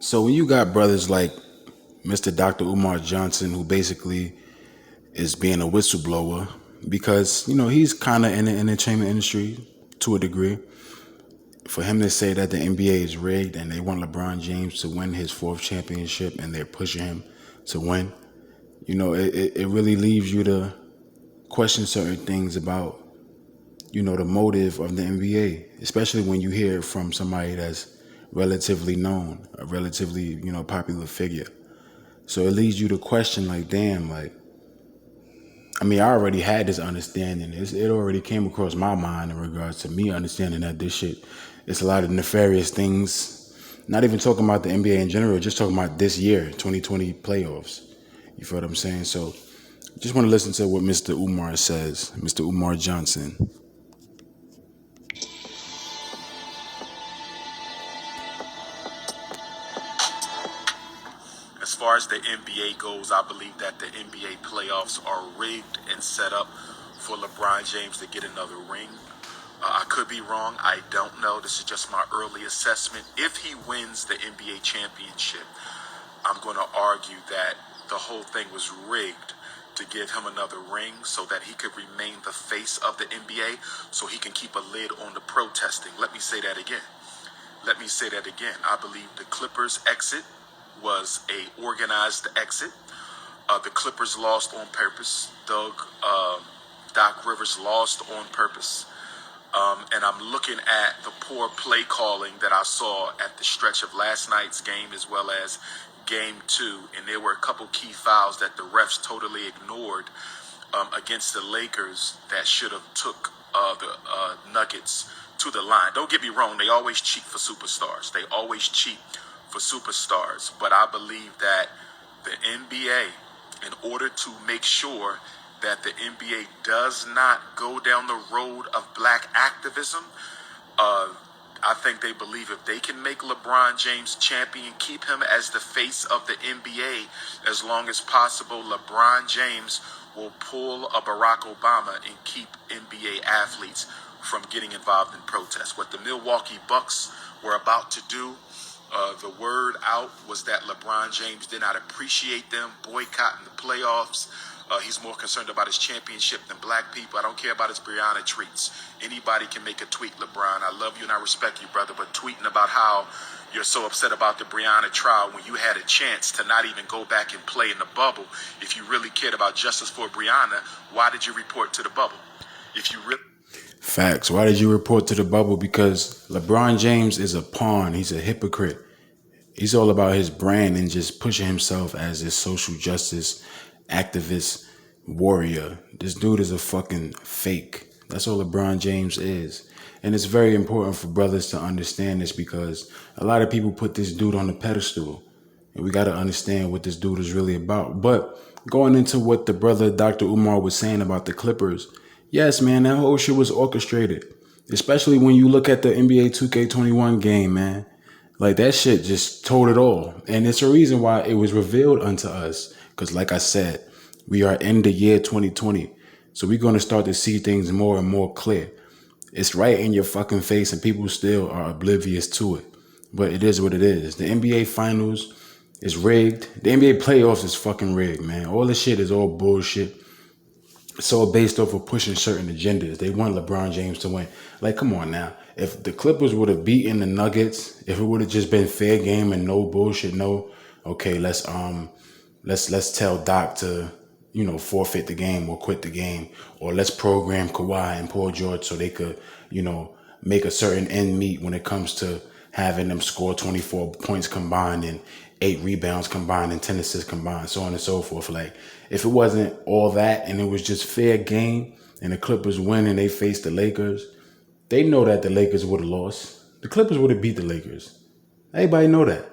So when you got brothers like Mr. Dr. Umar Johnson, who basically is being a whistleblower because, he's kind of in the entertainment industry to a degree. For him to say that the NBA is rigged and they want LeBron James to win his fourth championship and they're pushing him to win, it really leaves you to question certain things about, the motive of the NBA, especially when you hear it from somebody that's relatively known, a relatively, popular figure. So it leads you to question, like, damn, like, I mean, I already had this understanding. It already came across my mind in regards to me understanding that this shit, it's a lot of nefarious things. Not even talking about the NBA in general, just talking about this year, 2020 playoffs. You feel what I'm saying? So just want to listen to what Mr. Umar says, Mr. Umar Johnson. As far as the NBA goes, I believe that the NBA playoffs are rigged and set up for LeBron James to get another ring. I could be wrong. I don't know. This is just my early assessment. If he wins the NBA championship, I'm going to argue that the whole thing was rigged to give him another ring so that he could remain the face of the NBA, so he can keep a lid on the protesting. Let me say that again. I believe the Clippers exit was a organized exit. The Clippers lost on purpose. Doc Rivers lost on purpose. And I'm looking at the poor play calling that I saw at the stretch of last night's game as well as game 2. And there were a couple key fouls that the refs totally ignored against the Lakers that should have took the Nuggets to the line. Don't get me wrong. They always cheat for superstars. But I believe that the NBA, in order to make sure that the NBA does not go down the road of black activism, I think they believe if they can make LeBron James champion, keep him as the face of the NBA as long as possible, LeBron James will pull a Barack Obama and keep NBA athletes from getting involved in protests. What the Milwaukee Bucks were about to do, the word out was that LeBron James did not appreciate them boycotting the playoffs. He's more concerned about his championship than black people. I don't care about his Brianna treats. Anybody can make a tweet, LeBron. I love you and I respect you, brother, but tweeting about how you're so upset about the Brianna trial when you had a chance to not even go back and play in the bubble. If you really cared about justice for Brianna, why did you report to the bubble? If you really... Facts. Why did you report to the bubble? Because LeBron James is a pawn. He's a hypocrite. He's all about his brand and just pushing himself as this social justice activist warrior. This dude is a fucking fake. That's all LeBron James is. And it's very important for brothers to understand this because a lot of people put this dude on the pedestal. And we got to understand what this dude is really about. But going into what the brother Dr. Umar was saying about the Clippers, yes, man, that whole shit was orchestrated. Especially when you look at the NBA 2K21 game, man. Like, that shit just told it all. And it's a reason why it was revealed unto us. Because like I said, we are in the year 2020. So we're going to start to see things more and more clear. It's right in your fucking face and people still are oblivious to it. But it is what it is. The NBA finals is rigged. The NBA playoffs is fucking rigged, man. All this shit is all bullshit. It's all based off of pushing certain agendas. They want LeBron James to win. Like, come on now. If the Clippers would have beaten the Nuggets, if it would have just been fair game and no bullshit, okay, let's tell Doc to, forfeit the game or quit the game, or let's program Kawhi and Paul George so they could, make a certain end meet when it comes to having them score 24 points combined and 8 rebounds combined and 10 assists combined, so on and so forth. Like, if it wasn't all that and it was just fair game and the Clippers win and they face the Lakers, they know that the Lakers would have lost. The Clippers would have beat the Lakers. Everybody know that.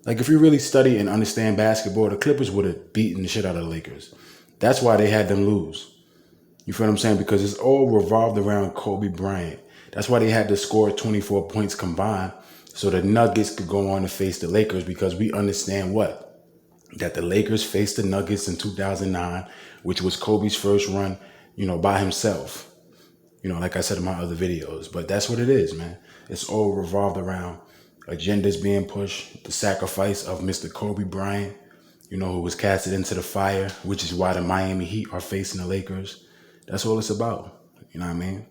Like, if you really study and understand basketball, the Clippers would have beaten the shit out of the Lakers. That's why they had them lose. You feel what I'm saying? Because it's all revolved around Kobe Bryant. That's why they had to score 24 points combined so the Nuggets could go on to face the Lakers, because we understand what? That the Lakers faced the Nuggets in 2009, which was Kobe's first run, by himself. Like I said in my other videos. But that's what it is, man. It's all revolved around agendas being pushed, the sacrifice of Mr. Kobe Bryant, who was casted into the fire, which is why the Miami Heat are facing the Lakers. That's all it's about. You know what I mean?